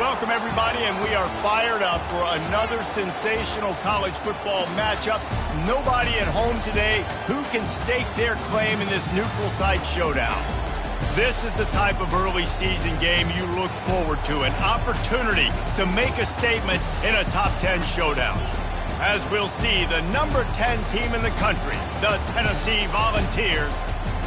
Welcome, everybody, and we are fired up for another sensational college football matchup. Nobody at home today who can stake their claim in this neutral site showdown. This is the type of early season game you look forward to, an opportunity to make a statement in a top 10 showdown. As we'll see, the number 10 team in the country, the Tennessee Volunteers,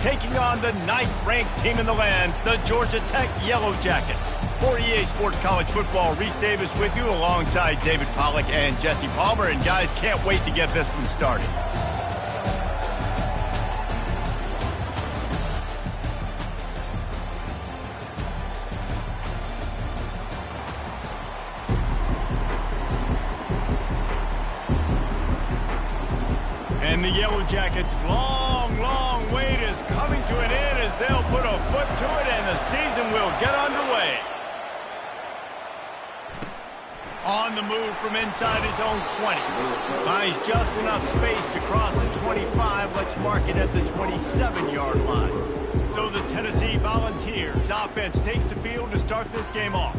taking on the 9th-ranked team in the land, the Georgia Tech Yellow Jackets. For EA Sports College Football, Reese Davis with you alongside David Pollack and Jesse Palmer. And guys, can't wait to get this one started. And the Yellow Jackets' long wait is coming to an end as they'll put a foot to it and the season will get underway. On the move from inside his own 20. Finds just enough space to cross the 25. Let's mark it at the 27-yard line. So the Tennessee Volunteers offense takes the field to start this game off.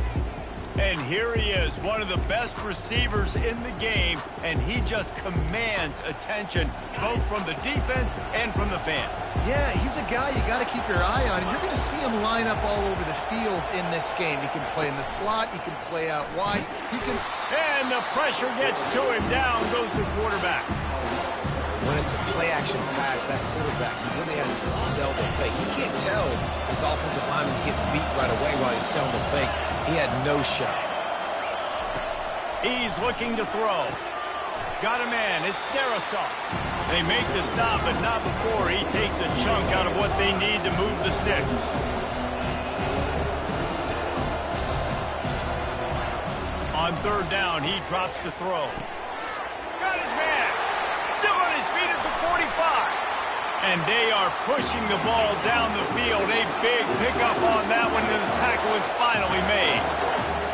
And here he is, one of the best receivers in the game, and he just commands attention, both from the defense and from the fans. Yeah, he's a guy you got to keep your eye on, and you're going to see him line up all over the field in this game. He can play in the slot, he can play out wide, he can... And the pressure gets to him, down goes the quarterback. When it's a play-action pass, that quarterback, he really has to sell the fake. You can't tell his offensive lineman's getting beat right away while he's selling the fake. He had no shot. He's looking to throw. Got a man. It's Darrisaw. They make the stop, but not before he takes a chunk out of what they need to move the sticks. On third down, he drops to throw. Got his man. Still on his feet at the 45. And they are pushing the ball down the field. A big pickup on that one, and the tackle is finally made.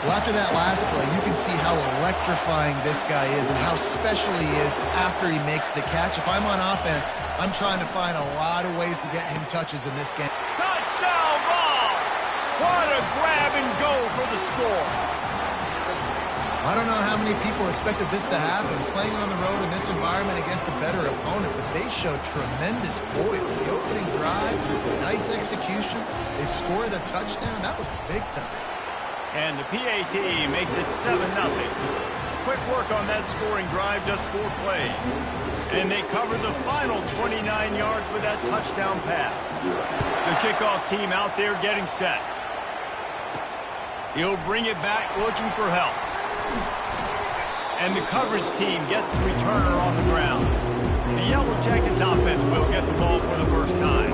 Well, after that last play, you can see how electrifying this guy is and how special he is after he makes the catch. If I'm on offense, I'm trying to find a lot of ways to get him touches in this game. Touchdown ball! What a grab and go for the score. I don't know how many people expected this to happen, playing on the road in this environment against a better opponent, but they showed tremendous poise in the opening drive, nice execution. They scored a touchdown. That was big time. And the PAT makes it 7-0. Quick work on that scoring drive, just 4 plays. And they cover the final 29 yards with that touchdown pass. The kickoff team out there getting set. He'll bring it back looking for help. And the coverage team gets the returner on the ground. The Yellow Jackets offense will get the ball for the first time.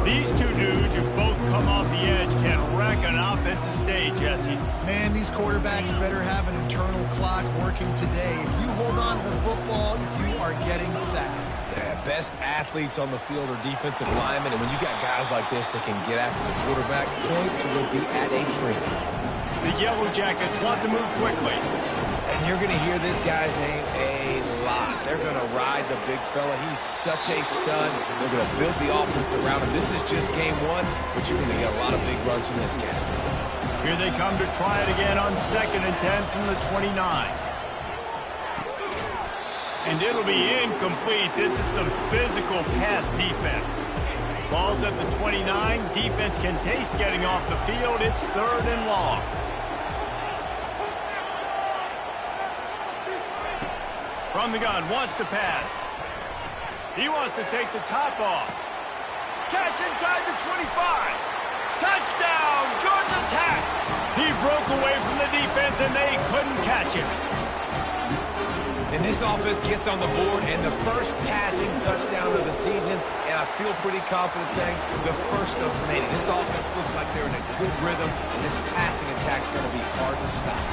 These two dudes who both come off the edge can wreck an offensive day, Jesse. Man, these quarterbacks better have an internal clock working today. If you hold on to the football, you are getting sacked. Yeah, best athletes on the field are defensive linemen, and when you got guys like this that can get after the quarterback, points will be at a premium. The Yellow Jackets want to move quickly. And you're going to hear this guy's name a lot. They're going to ride the big fella. He's such a stud. They're going to build the offense around him. This is just game 1, but you're going to get a lot of big runs from this guy. Here they come to try it again on 2nd and 10 from the 29. And it'll be incomplete. This is some physical pass defense. Ball's at the 29. Defense can taste getting off the field. It's 3rd and long. From the gun, wants to pass. He wants to take the top off. Catch inside the 25. Touchdown, Georgia Tech! He broke away from the defense, and they couldn't catch him. And this offense gets on the board, and the first passing touchdown of the season, and I feel pretty confident saying the first of many. This offense looks like they're in a good rhythm, and this passing attack's going to be hard to stop.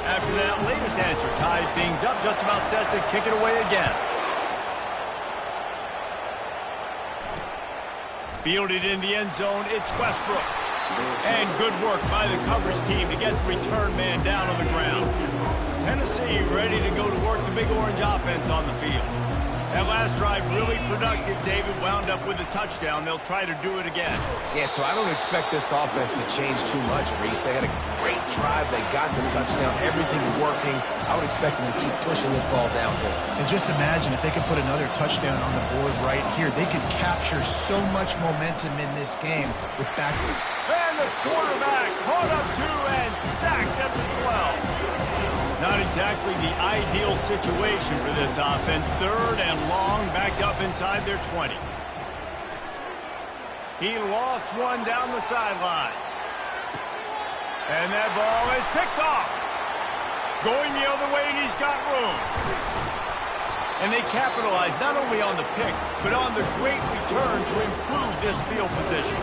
After that latest answer tied things up, just about set to kick it away again. Fielded in the end zone, it's Westbrook. And good work by the coverage team to get the return man down on the ground. Tennessee ready to go to work the Big Orange offense on the field. That last drive really productive. David wound up with a touchdown. They'll try to do it again. Yeah, so I don't expect this offense to change too much, Reese. They had a great drive. They got the touchdown. Everything working. I would expect them to keep pushing this ball downhill. And just imagine if they could put another touchdown on the board right here. They could capture so much momentum in this game with back. And the quarterback caught up to and sacked at the 12. Not exactly the ideal situation for this offense. 3rd and long, back up inside their 20. He lost one down the sideline. And that ball is picked off. Going the other way, and he's got room. And they capitalize not only on the pick, but on the great return to improve this field position.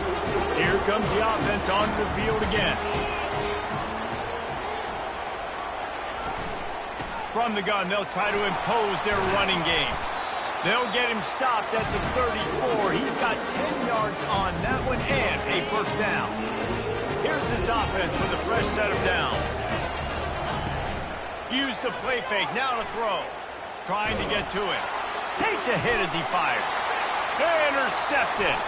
Here comes the offense onto the field again. From the gun, they'll try to impose their running game. They'll get him stopped at the 34. He's got 10 yards on that one and a first down. Here's this offense with a fresh set of downs. Use the play fake, now to throw. Trying to get to it. Takes a hit as he fires. Intercepted.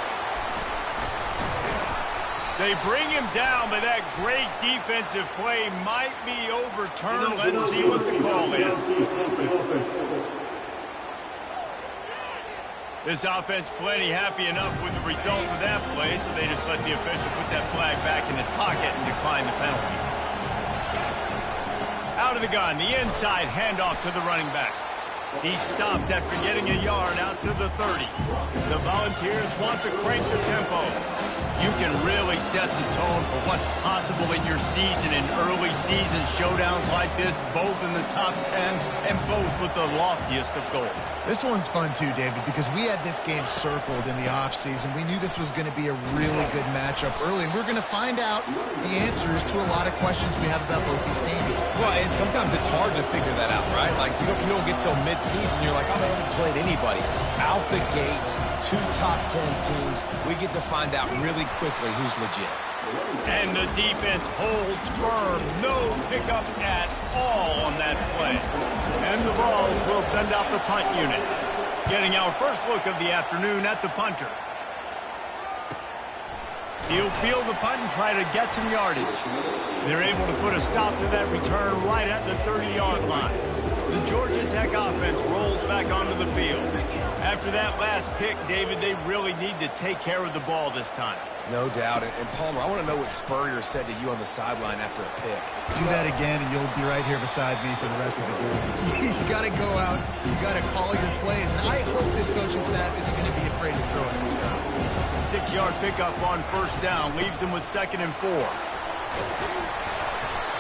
They bring him down, but that great defensive play might be overturned. Let's see what the call is. This offense plenty happy enough with the result of that play, so they just let the official put that flag back in his pocket and decline the penalty. Out of the gun, the inside handoff to the running back. He stopped after getting a yard out to the 30. The Volunteers want to crank the tempo. You can really set the tone for what's possible in your season in early season showdowns like this, both in the top 10 and both with the loftiest of goals. This one's fun too, David, because we had this game circled in the offseason. We knew this was going to be a really good matchup early, and we're going to find out the answers to a lot of questions we have about both these teams. Well, and sometimes it's hard to figure that out, right? Like, you don't get till mid-season, you're like, oh, they haven't played anybody. Out the gates, 2 top 10 teams, we get to find out really quickly who's legit. And the defense holds firm. No pickup at all on that play. And the Vols will send out the punt unit. Getting our first look of the afternoon at the punter. He'll field the punt and try to get some yardage. They're able to put a stop to that return right at the 30-yard line. The Georgia Tech offense rolls back onto the field. After that last pick, David, they really need to take care of the ball this time. No doubt. And Palmer, I want to know what Spurrier said to you on the sideline after a pick. Do that again, and you'll be right here beside me for the rest of the game. You got to go out. You got to call your plays. And I hope this coaching staff isn't going to be afraid to throw it this round. 6-yard pickup on first down. Leaves them with 2nd and 4.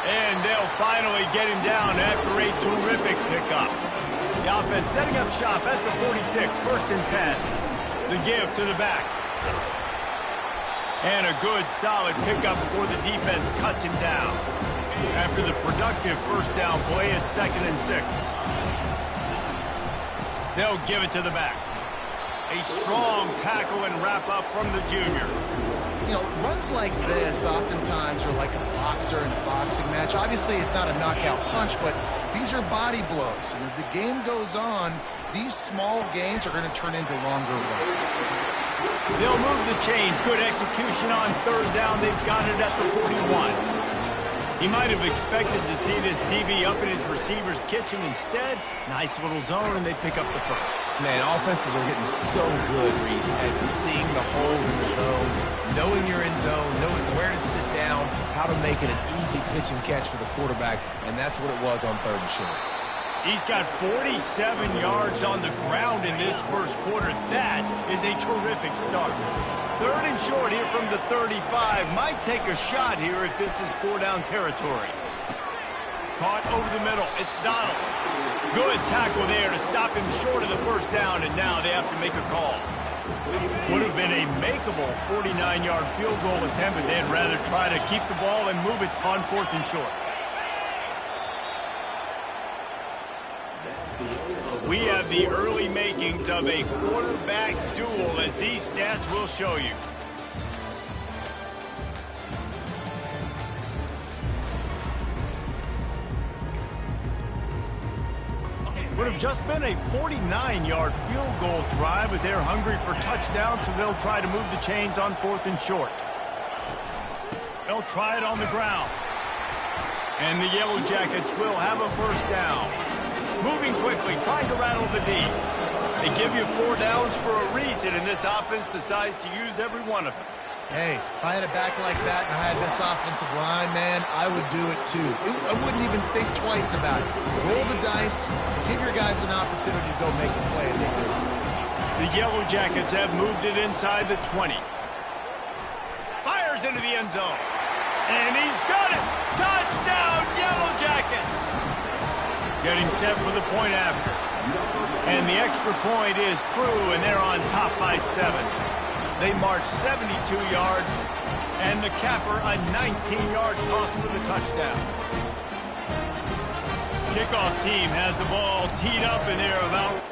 And they'll finally get him down after a terrific pickup. The offense setting up shop at the 46, 1st and 10. The give to the back. And a good, solid pickup before the defense cuts him down. After the productive first down play, it's 2nd and 6. They'll give it to the back. A strong tackle and wrap up from the junior. You know, runs like this oftentimes are like a boxer in a boxing match. Obviously, it's not a knockout punch, but these are body blows. And as the game goes on, these small gains are going to turn into longer runs. They'll move the chains. Good execution on 3rd down. They've got it at the 41. He might have expected to see this DB up in his receiver's kitchen. Instead, nice little zone, and they pick up the first. Man, offenses are getting so good, Reese, at seeing the holes in the zone, knowing you're in zone, knowing where to sit down, how to make it an easy pitch and catch for the quarterback, and that's what it was on 3rd and short. He's got 47 yards on the ground in this first quarter. That is a terrific start. 3rd and short here from the 35. Might take a shot here if this is 4-down territory. Caught over the middle. It's Donald. Good tackle there to stop him short of the first down, and now they have to make a call. Would have been a makeable 49-yard field goal attempt, but they'd rather try to keep the ball and move it on 4th and short. We have the early makings of a quarterback duel, as these stats will show you. Would have just been a 49-yard field goal try, but they're hungry for touchdown, so they'll try to move the chains on 4th and short. They'll try it on the ground. And the Yellow Jackets will have a first down. Moving quickly, trying to rattle the D. They give you 4 downs for a reason, and this offense decides to use every one of them. Hey, if I had a back like that and I had this offensive line, man, I would do it too. I wouldn't even think twice about it. Roll the dice, give your guys an opportunity to go make a play, and they do. The Yellow Jackets have moved it inside the 20. Fires into the end zone. And he's got it! Touchdown, Yellow Jackets! Getting set for the point after. And the extra point is true, and they're on top by 7. They march 72 yards, and the capper a 19-yard toss for the touchdown. Kickoff team has the ball teed up, and they're about...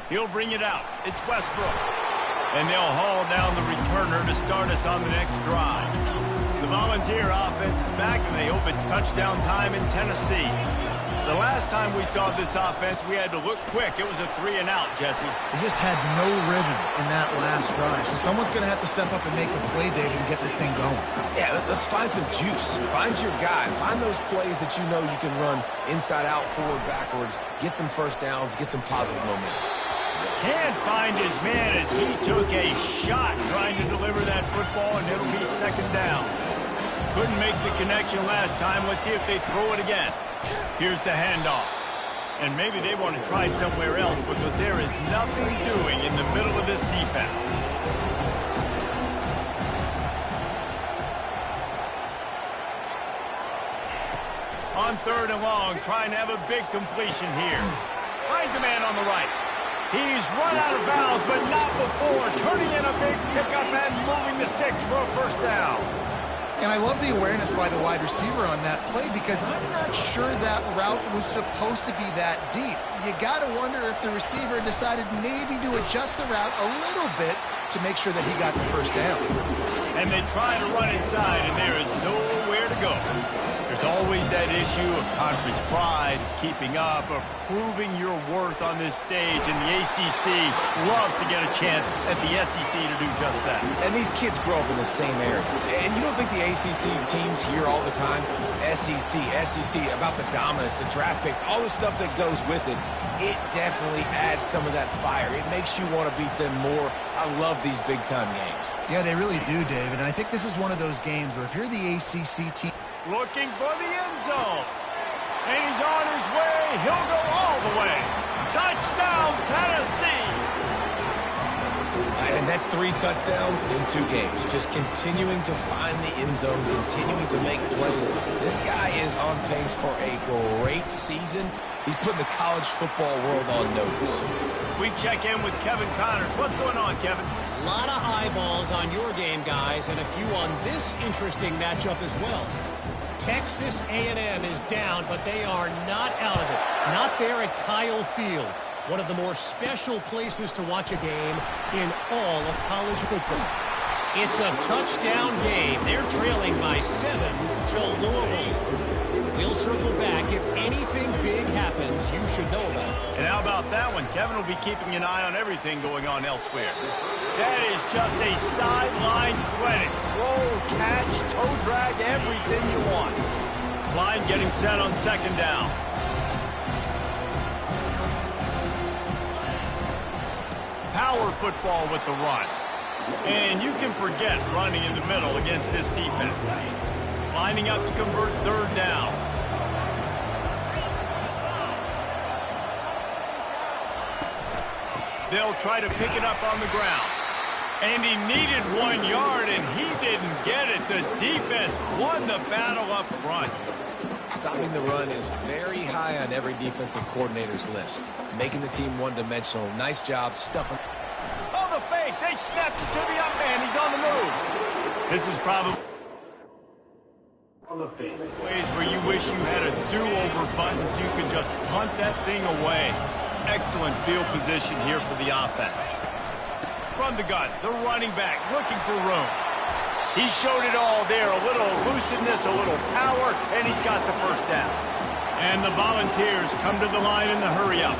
He'll bring it out. It's Westbrook. And they'll haul down the returner to start us on the next drive. The Volunteer offense is back, and they hope it's touchdown time in Tennessee. The last time we saw this offense, we had to look quick. It was a 3-and-out, Jesse. They just had no rhythm in that last drive. So someone's going to have to step up and make a play, David, and get this thing going. Yeah, let's find some juice. Find your guy. Find those plays that you know you can run inside out, forward, backwards. Get some first downs. Get some positive momentum. Can't find his man as he took a shot trying to deliver that football, and it'll be 2nd down. Couldn't make the connection last time. Let's see if they throw it again. Here's the handoff. And maybe they want to try somewhere else because there is nothing doing in the middle of this defense. On 3rd and long, trying to have a big completion here. Finds a man on the right. He's run out of bounds, but not before. Turning in a big pickup and moving the sticks for a first down. And I love the awareness by the wide receiver on that play because I'm not sure that route was supposed to be that deep. You got to wonder if the receiver decided maybe to adjust the route a little bit to make sure that he got the first down. And they try to run inside, and there is nowhere to go. There's always that issue of conference pride, keeping up, of proving your worth on this stage, and the ACC loves to get a chance at the SEC to do just that. And these kids grow up in the same area. And you don't think the ACC teams hear all the time, SEC, about the dominance, the draft picks, all the stuff that goes with it. It definitely adds some of that fire. It makes you want to beat them more. I love these big-time games. Yeah, they really do, David. And I think this is one of those games where if you're the ACC team... Looking for the end zone. And he's on his way. He'll go all the way. Touchdown, Tennessee. And And that's 3 touchdowns in 2 games. Just continuing to find the end zone, continuing to make plays. This guy is on pace for a great season. He's putting the college football world on notice. We check in with Kevin Connors. What's going on, Kevin? A lot of eyeballs on your game, guys, and a few on this interesting matchup as well. Texas A&M is down, but they are not out of it. Not there at Kyle Field, one of the more special places to watch a game in all of college football. It's a touchdown game. They're trailing by 7 to Louisville. We'll circle back. If anything big happens, you should know about it. And how about that one? Kevin will be keeping an eye on everything going on elsewhere. That is just a sideline credit. Throw, catch, toe drag, everything you want. Line getting set on 2nd down. Power football with the run. And you can forget running in the middle against this defense. Lining up to convert 3rd down. They'll try to pick it up on the ground. And he needed 1 yard, and he didn't get it. The defense won the battle up front. Stopping the run is very high on every defensive coordinator's list. Making the team one-dimensional. Nice job stuffing. Oh, the fake. They snapped it to the up man. He's on the move. This is probably ways where you wish you had a do-over button so you could just punt that thing away. Excellent field position here for the offense. From the gun, the running back looking for room. He showed it all there. A little elusiveness, a little power, and he's got the 1st down. And the Volunteers come to the line in the hurry-up.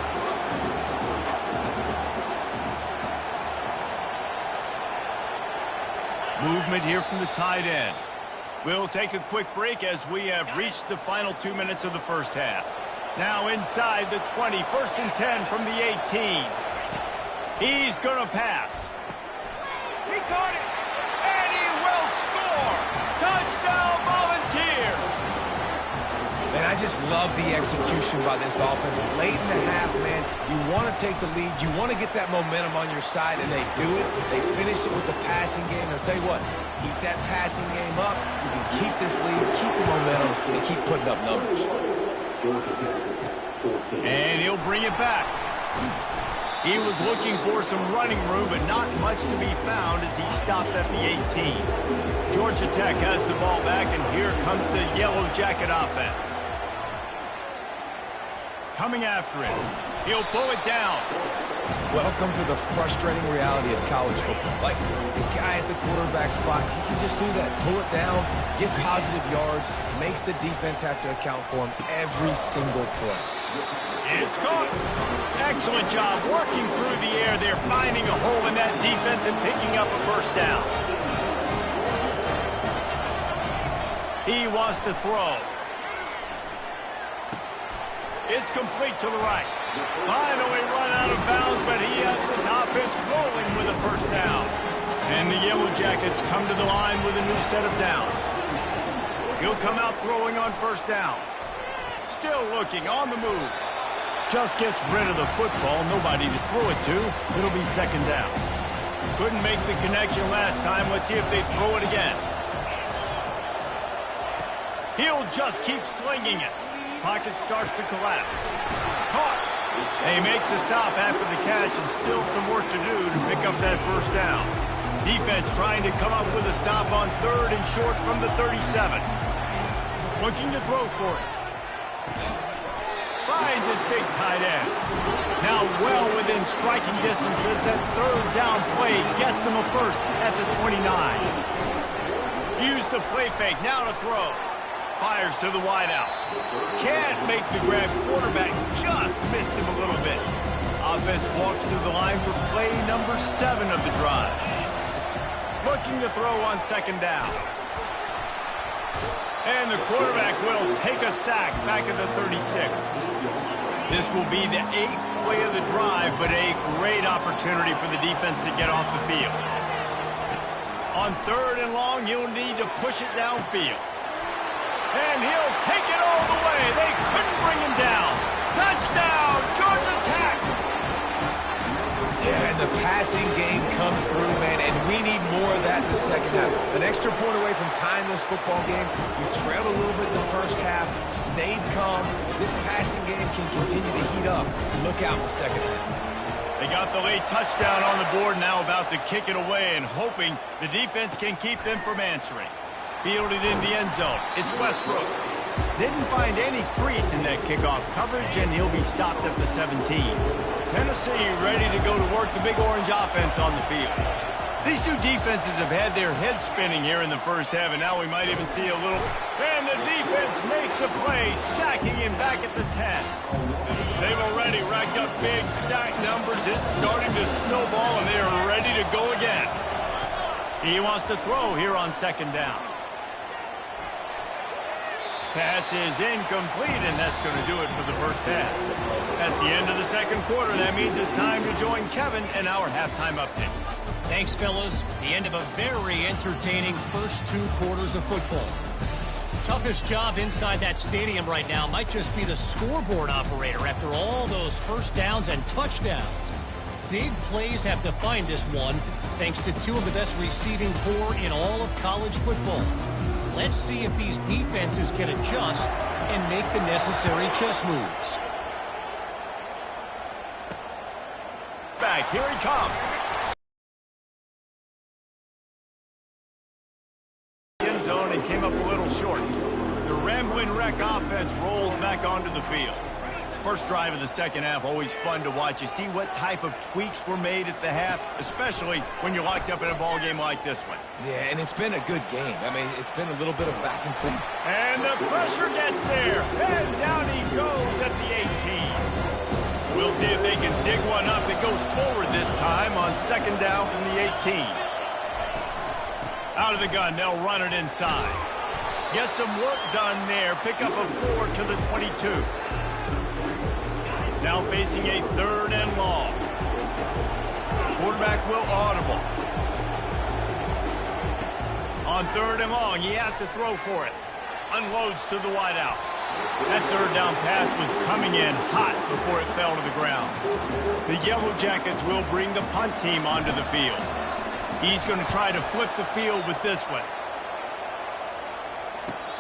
Movement here from the tight end. We'll take a quick break as we have reached the final 2 minutes of the 1st half. Now inside the 20, 1st and 10 from the 18. He's going to pass. He caught it, and he will score. Touchdown, Volunteers. And I just love the execution by this offense. Late in the half, man, you want to take the lead. You want to get that momentum on your side, and they do it. They finish it with the passing game. I'll tell you what, keep that passing game up. You can keep this lead, keep the momentum, and keep putting up numbers. And he'll bring it back. He was looking for some running room, but not much to be found as he stopped at the 18. Georgia Tech has the ball back, and here comes the Yellow Jacket offense. Coming after it. He'll pull it down. Welcome to the frustrating reality of college football. Like, the guy at the quarterback spot, he can just do that. Pull it down, get positive yards, makes the defense have to account for him every single play. It's caught. Excellent job working through the air there, finding a hole in that defense and picking up a 1st down. He wants to throw. It's complete to the right. Finally run out of bounds, but he has this offense rolling with a 1st down. And the Yellow Jackets come to the line with a new set of downs. He'll come out throwing on 1st down. Still looking, on the move. Just gets rid of the football, nobody to throw it to. It'll be 2nd down. Couldn't make the connection last time. Let's see if they throw it again. He'll just keep slinging it. Pocket starts to collapse. Caught. They make the stop after the catch, and still some work to do to pick up that 1st down. Defense trying to come up with a stop on 3rd and short from the 37. Looking to throw for it. Finds his big tight end. Now well within striking distance as that 3rd down play gets him a 1st at the 29. Use the play fake, now to throw. Fires to the wideout. Can't make the grab. Quarterback just missed him a little bit. Offense walks through the line for play number 7 of the drive. Looking to throw on 2nd down. And the quarterback will take a sack back at the 36. This will be the 8th play of the drive, but a great opportunity for the defense to get off the field. On 3rd and long, he'll need to push it downfield. And he'll take it all the way. They couldn't bring him down. Touchdown, Georgia Tech! Yeah, and the passing game comes through, man, and we need more of that in the second half. An extra point away from tying this football game. We trailed a little bit in the first half, stayed calm. This passing game can continue to heat up. Look out in the second half. They got the late touchdown on the board, now about to kick it away and hoping the defense can keep them from answering. Fielded in the end zone. It's Westbrook. Didn't find any crease in that kickoff coverage, and he'll be stopped at the 17. Tennessee ready to go to work the Big Orange offense on the field. These two defenses have had their heads spinning here in the first half, and now we might even see a little... And the defense makes a play, sacking him back at the 10. They've already racked up big sack numbers. It's starting to snowball, and they are ready to go again. He wants to throw here on second down. Pass is incomplete, and that's going to do it for the first half. That's the end of the second quarter. That means it's time to join Kevin in our halftime update. Thanks, fellas. The end of a very entertaining first 2 quarters of football. Toughest job inside that stadium right now might just be the scoreboard operator after all those first downs and touchdowns. Big plays have defined this one, thanks to 2 of the best receiving corps in all of college football. Let's see if these defenses can adjust and make the necessary chess moves. Back, here he comes. End zone and came up a little short. The Rambling Wreck offense rolls back onto the field. First drive of the second half, always fun to watch. You see what type of tweaks were made at the half, especially when you're locked up in a ball game like this one. Yeah, and it's been a good game. I mean, it's been a little bit of back and forth. And the pressure gets there, and down he goes at the 18. We'll see if they can dig one up. It goes forward this time on second down from the 18. Out of the gun, they'll run it inside. Get some work done there. Pick up a 4 to the 22. Now facing a 3rd and long. Quarterback will audible. On 3rd and long, he has to throw for it. Unloads to the wideout. That 3rd down pass was coming in hot before it fell to the ground. The Yellow Jackets will bring the punt team onto the field. He's going to try to flip the field with this one.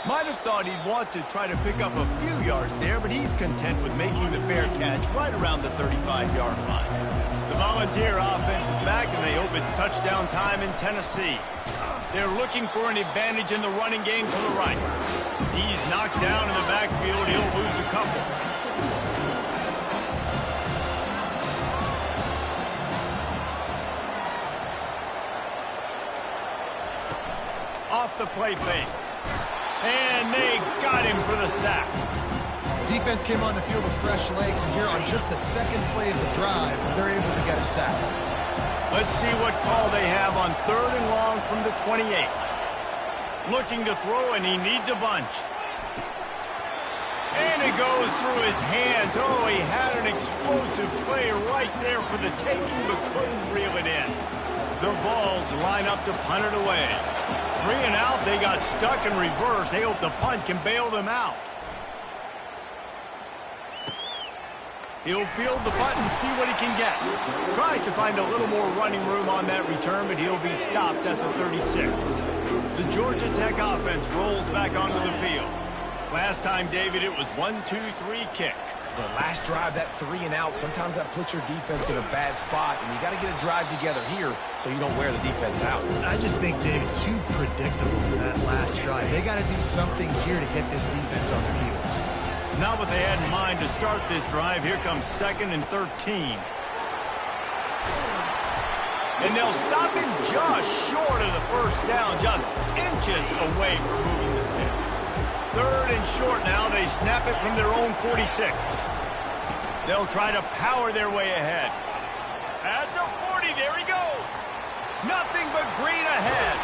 Might have thought he'd want to try to pick up a few yards there, but he's content with making the fair catch right around the 35-yard line. The Volunteer offense is back, and they hope it's touchdown time in Tennessee. They're looking for an advantage in the running game to the right. He's knocked down in the backfield. He'll lose a couple. Off the play fake. And they got him for the sack. Defense came on the field with fresh legs, and here on just the second play of the drive, they're able to get a sack. Let's see what call they have on 3rd and long from the 28. Looking to throw, and he needs a bunch. And it goes through his hands. Oh, he had an explosive play right there for the taking, but couldn't reel it in. The Vols line up to punt it away. 3 and out, they got stuck in reverse. They hope the punt can bail them out. He'll field the punt and see what he can get. Tries to find a little more running room on that return, but he'll be stopped at the 36. The Georgia Tech offense rolls back onto the field. Last time, David, it was 1-2-3 kick. The last drive, that 3 and out, sometimes that puts your defense in a bad spot, and you got to get a drive together here so you don't wear the defense out. I just think, David, too predictable for that last drive. They got to do something here to get this defense on their heels. Not what they had in mind to start this drive. Here comes 2nd and 13. And they'll stop him just short of the first down, just inches away from moving the sticks. 3rd and short now. They snap it from their own 46. They'll try to power their way ahead. At the 40, there he goes. Nothing but green ahead.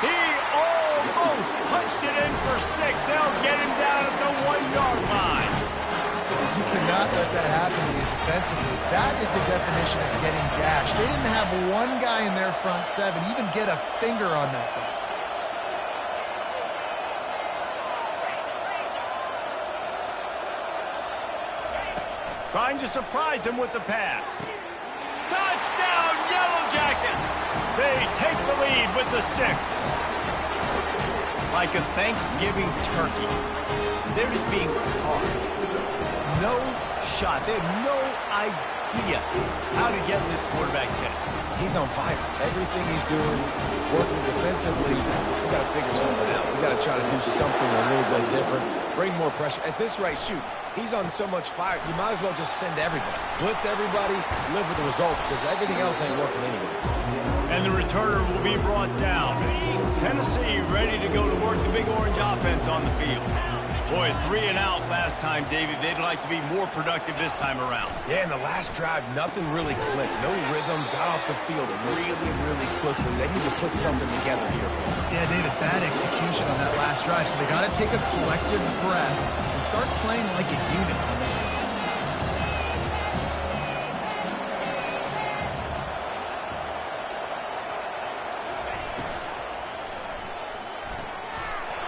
He almost punched it in for 6. They'll get him down at the 1-yard line. You cannot let that happen to you defensively. That is the definition of getting gashed. They didn't have one guy in their front 7 even get a finger on that thing. Trying to surprise him with the pass. Touchdown! Jackets. They take the lead with the 6. Like a Thanksgiving turkey. They're just being caught. No shot. They have no idea how to get in this quarterback's head. He's on fire. Everything he's doing is working defensively. We got to figure something out. We got to try to do something a little bit different. Bring more pressure. At this rate, shoot, he's on so much fire, you might as well just send everybody. Blitz everybody, live with the results, because everything else ain't working anyways. And the returner will be brought down. Tennessee ready to go to work the Big Orange offense on the field. Boy, 3 and out last time, David. They'd like to be more productive this time around. Yeah, in the last drive, nothing really clicked. No rhythm, got off the field really, really quickly. They need to put something together here. Yeah, David, bad execution on that last drive. So they got to take a collective breath and start playing like a unit on this one.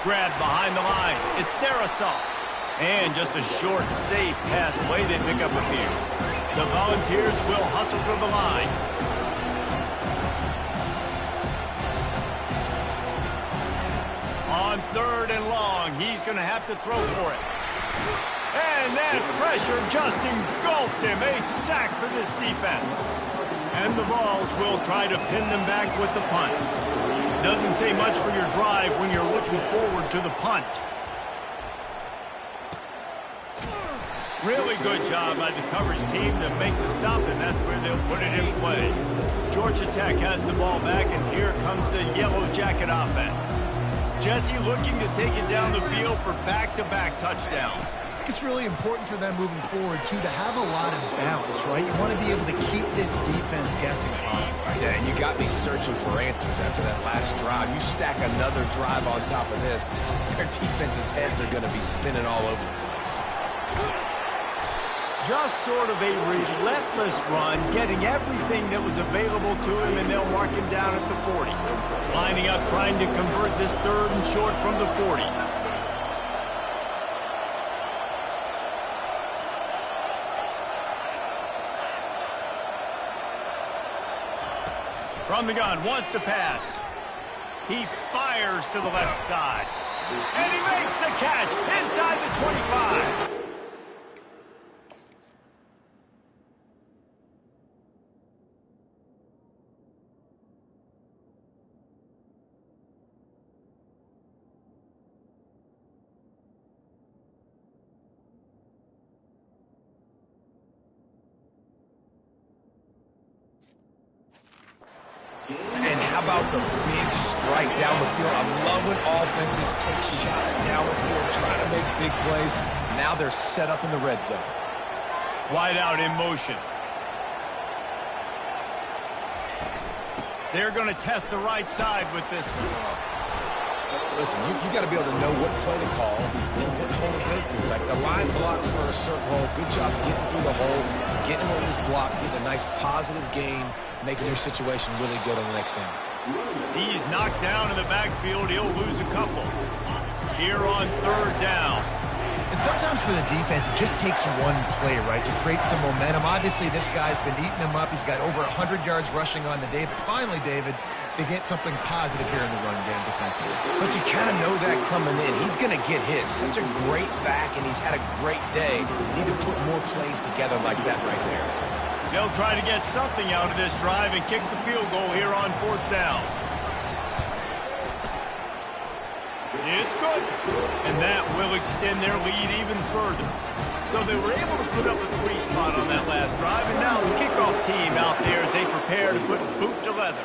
Grab behind the line. It's their assault. And just a short, safe pass play. They pick up a few. The Volunteers will hustle to the line. On 3rd and long, he's going to have to throw for it. And that pressure just engulfed him. A sack for this defense. And the Vols will try to pin them back with the punt. Doesn't say much for your drive when you're looking forward to the punt. Really good job by the coverage team to make the stop, and that's where they'll put it in play. Georgia Tech has the ball back, and here comes the Yellow Jacket offense. Jesse looking to take it down the field for back-to-back touchdowns. I think it's really important for them moving forward, too, to have a lot of bounce, right? You want to be able to keep this defense guessing. Yeah, and you got me searching for answers after that last drive. You stack another drive on top of this, their defense's heads are going to be spinning all over the place. Just sort of a relentless run, getting everything that was available to him, and they'll mark him down at the 40. Lining up, trying to convert this 3rd and short from the 40. From the gun, wants to pass. He fires to the left side. And he makes the catch inside the 25. And how about the big strike down the field? I love when offenses take shots down the field, trying to make big plays. Now they're set up in the red zone. Wide out in motion. They're going to test the right side with this one. Listen, you got to be able to know what play to call and what hole to go through. Like the line blocks for a certain hole. Good job getting through the hole, getting what was blocked, getting a nice positive gain, making their situation really good on the next down. He's knocked down in the backfield. He'll lose a couple. Here on 3rd down. And sometimes for the defense, it just takes one play, right, to create some momentum. Obviously, this guy's been eating them up. He's got over 100 yards rushing on the day. But finally, David, they get something positive here in the run game defensively. But you kind of know that coming in. He's going to get his. Such a great back, and he's had a great day. Need to put more plays together like that right there. They'll try to get something out of this drive and kick the field goal here on 4th down. It's good. And that will extend their lead even further. So they were able to put up a 3 spot on that last drive, and now the kickoff team out there as they prepare to put boot to leather.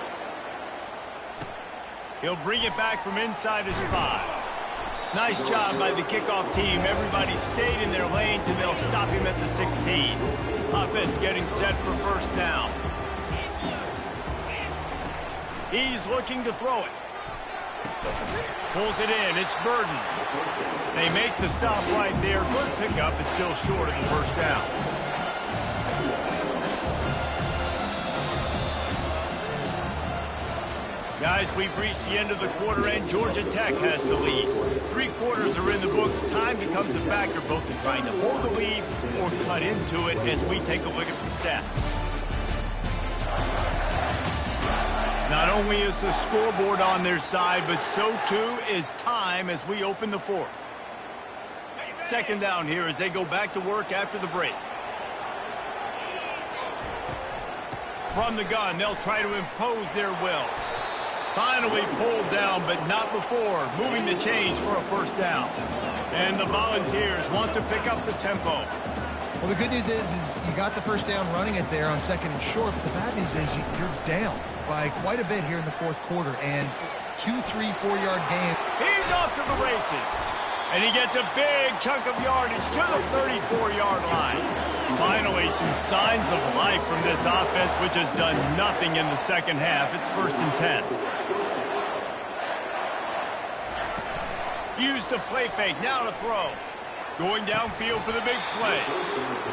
He'll bring it back from inside his 5. Nice job by the kickoff team. Everybody stayed in their lanes, and they'll stop him at the 16. Offense getting set for 1st down. He's looking to throw it. Pulls it in. It's Burden. They make the stop right there. Good pickup. It's still short of the 1st down. Guys, we've reached the end of the quarter, and Georgia Tech has the lead. 3 quarters are in the books. Time becomes a factor both in trying to hold the lead or cut into it as we take a look at the stats. Not only is the scoreboard on their side, but so too is time as we open the fourth. Second down here as they go back to work after the break. From the gun, they'll try to impose their will. Finally pulled down, but not before moving the chains for a first down. And the Volunteers want to pick up the tempo. Well, the good news is you got the first down running it there on 2nd and short, but the bad news is you're down by quite a bit here in the fourth quarter, and 2, 3, 4-yard gain. He's off to the races, and he gets a big chunk of yardage to the 34-yard line. Finally, some signs of life from this offense, which has done nothing in the second half. It's 1st and 10. Use the play fake, now to throw. Going downfield for the big play.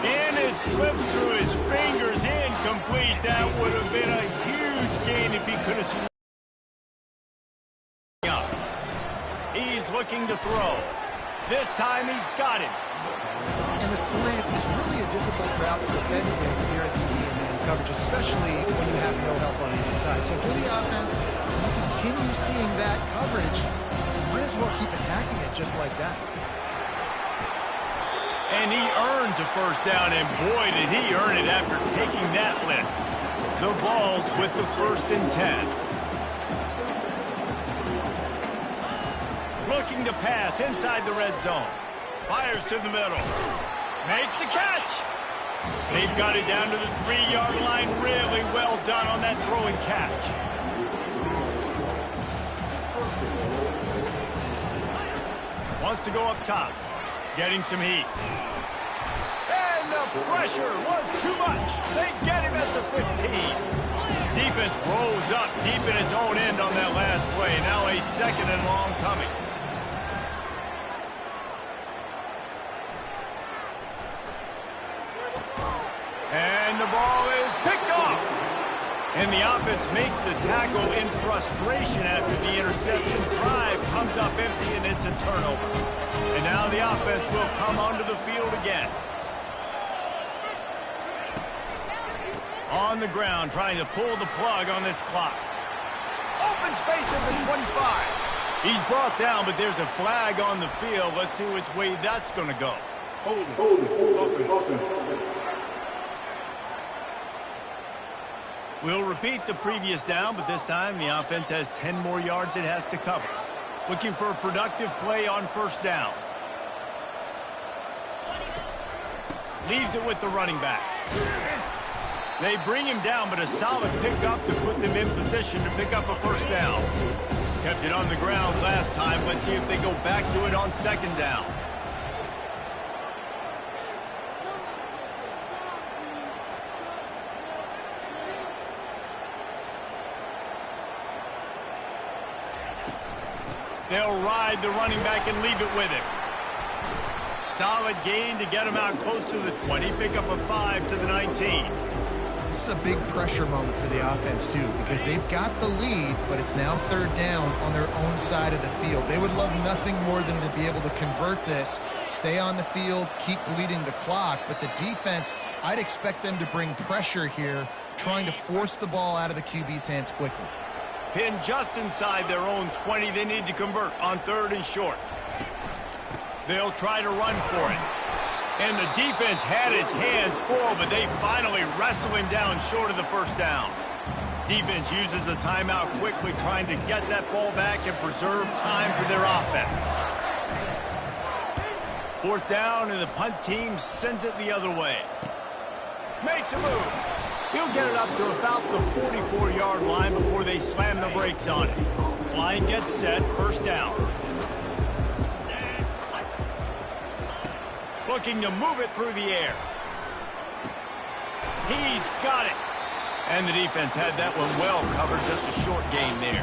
And it slips through his fingers, incomplete. That would have been a huge gain if he could have scored. He's looking to throw. This time he's got it. And the slant is really a difficult route to defend against here at the man coverage, especially when you have no help on the inside. So for the offense, you continue seeing that coverage, you might as well keep attacking it just like that. And he earns a first down, and boy, did he earn it after taking that lift. The Vols with the 1st and 10. Looking to pass inside the red zone. Fires to the middle. Makes the catch. They've got it down to the 3-yard line. Really well done on that throw and catch. Wants to go up top. Getting some heat. And the pressure was too much. They get him at the 15. Defense rolls up deep in its own end on that last play. Now a 2nd and long coming. And the ball is picked off. And the offense makes the tackle in frustration after the interception. Drive comes up empty, and it's a turnover. And now the offense will come onto the field again. On the ground, trying to pull the plug on this clock. Open space at the 25. He's brought down, but there's a flag on the field. Let's see which way that's going to go. Hold it. Open. We'll repeat the previous down, but this time the offense has 10 more yards it has to cover. Looking for a productive play on first down. Leaves it with the running back. They bring him down, but a solid pickup to put them in position to pick up a first down. Kept it on the ground last time. Let's see if they go back to it on 2nd down. They'll ride the running back and leave it with him. Solid gain to get him out close to the 20. Pick up a 5 to the 19. This is a big pressure moment for the offense, too, because they've got the lead, but it's now 3rd down on their own side of the field. They would love nothing more than to be able to convert this, stay on the field, keep bleeding the clock. But the defense, I'd expect them to bring pressure here, trying to force the ball out of the QB's hands quickly. Pinned just inside their own 20. They need to convert on 3rd and short. They'll try to run for it. And the defense had its hands full, but they finally wrestle him down short of the first down. Defense uses a timeout quickly, trying to get that ball back and preserve time for their offense. 4th down, and the punt team sends it the other way. Makes a move. He'll get it up to about the 44-yard line before they slam the brakes on it. Line gets set, first down. Looking to move it through the air. He's got it. And the defense had that one well covered, just a short gain there.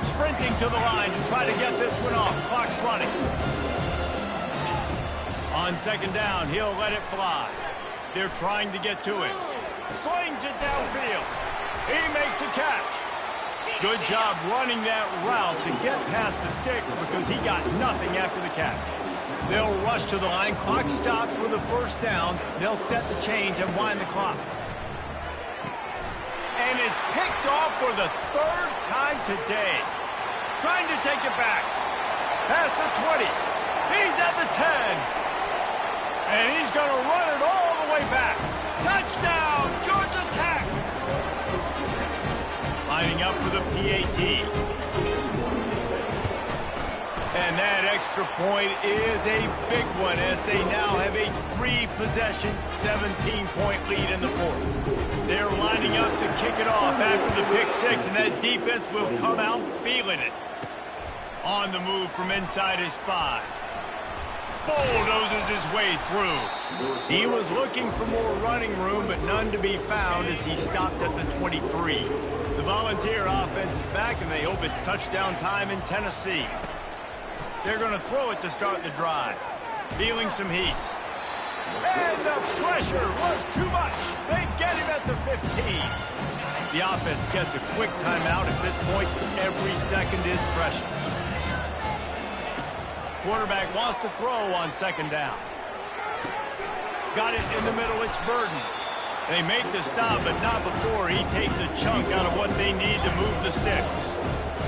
Sprinting to the line to try to get this one off. Clock's running. On 2nd down, he'll let it fly. They're trying to get to it. Slings it downfield. He makes a catch. Good job running that route to get past the sticks because he got nothing after the catch. They'll rush to the line. Clock stopped for the first down. They'll set the chains and wind the clock. And it's picked off for the third time today. Trying to take it back. Past the 20. He's at the 10. And he's going to run it all the way back. Touchdown, Georgia Tech. Lining up for the PAT. And that extra point is a big one as they now have a 3-possession, 17-point lead in the fourth. They're lining up to kick it off after the pick six, and that defense will come out feeling it. On the move from inside his 5. Bulldozes his way through. He was looking for more running room, but none to be found as he stopped at the 23. The Volunteer offense is back, and they hope it's touchdown time in Tennessee. They're going to throw it to start the drive. Feeling some heat. And the pressure was too much. They get him at the 15. The offense gets a quick timeout at this point. Every second is precious. Quarterback wants to throw on second down. Got it in the middle. It's Burden. They make the stop, but not before he takes a chunk out of what they need to move the sticks.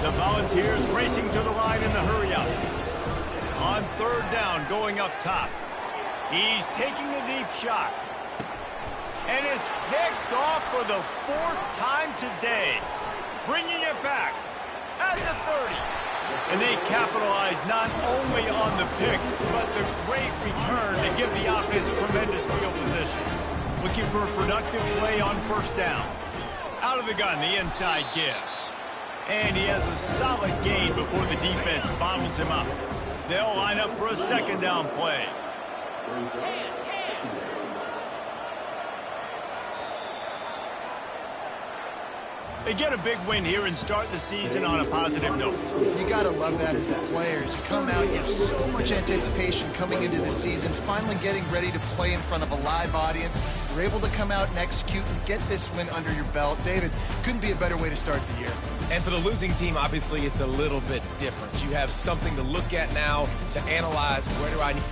The Volunteers racing to the line in the hurry-up. On third down, going up top. He's taking a deep shot. And it's picked off for the 4th time today. Bringing it back at the 30. And they capitalize not only on the pick, but the great return to give the offense tremendous field position. Looking for a productive play on first down. Out of the gun, the inside give. And he has a solid gain before the defense bottles him up. They'll line up for a second down play. They get a big win here and start the season on a positive note. You got to love that as the players. You come out, you have so much anticipation coming into the season, finally getting ready to play in front of a live audience. You're able to come out and execute and get this win under your belt. David, couldn't be a better way to start the year. And for the losing team, obviously, it's a little bit different. You have something to look at now to analyze. Where do I need...